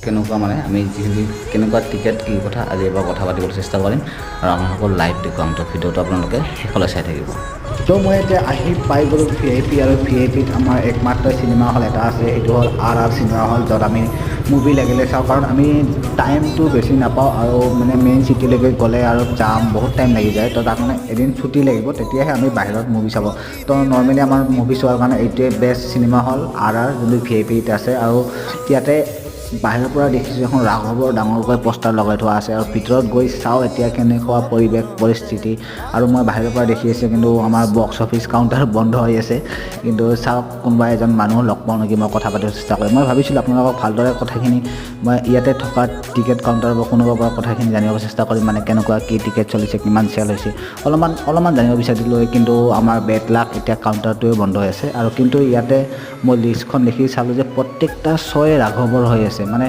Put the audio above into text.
কেনেকুৱা মানে আমি যিখিনি কেনেকুৱা টিকেট কি কথা আজি এবাৰ কথা পাতিবলৈ চেষ্টা কৰিম আৰু আপোনালোকৰ লাইভ দেখুৱাম তো ভিডিঅ'টো আপোনালোকে শেষলৈ চাই থাকিব তো মই এতিয়া আহি পাই গ'লোঁ VIP আৰু VIPত আমাৰ একমাত্ৰ চিনেমা হল এটা আছে এইটো হ'ল RR চিনেমা হল য'ত আমি মুভি লাগিলে চাওঁ কাৰণ আমি টাইমটো বেছি নাপাওঁ আৰু মানে মেইন চিটিলৈকে গ'লে আৰু যাম বহুত টাইম লাগি যায় তো তাত মানে এদিন ছুটি লাগিব তেতিয়াহে আমি বাহিৰত মুভি চাব তো নৰ্মেলি আমাৰ মুভি চোৱাৰ কাৰণে এইটোৱে বেষ্ট চিনেমা হল RR যোনটো VIPত আছে আৰু ইয়াতে বাহিৰৰ পৰা দেখিছোঁ এখন ৰাঘৱৰ ডাঙৰকৈ পোষ্টাৰ লগাই থোৱা আছে আৰু ভিতৰত গৈ চাওঁ এতিয়া কেনেকুৱা পৰিৱেশ পৰিস্থিতি আৰু মই বাহিৰৰ পৰা দেখি আছোঁ কিন্তু আমাৰ বক্স অফিচ কাউণ্টাৰ বন্ধ হৈ আছে কিন্তু চাওক কোনোবা এজন মানুহ লগ পাওঁ নেকি মই কথা পাতিব চেষ্টা কৰিম মই ভাবিছিলোঁ আপোনালোকক ভালদৰে কথাখিনি মই ইয়াতে থকা টিকেট কাউণ্টাৰৰ পৰা কোনোবাৰ পৰা কথাখিনি জানিব চেষ্টা কৰিম মানে কেনেকুৱা কি টিকেট চলিছে কিমান চেল হৈছে অলপমান জানিব বিচাৰিছিলোঁ কিন্তু আমাৰ বেড লাক এতিয়া কাউণ্টাৰটোৱে বন্ধ হৈ আছে আৰু কিন্তু ইয়াতে মই লিষ্টখন দেখি চালোঁ যে প্ৰত্যেকটা শ্ব'য়ে ৰাঘৱৰ হৈ আছে মানে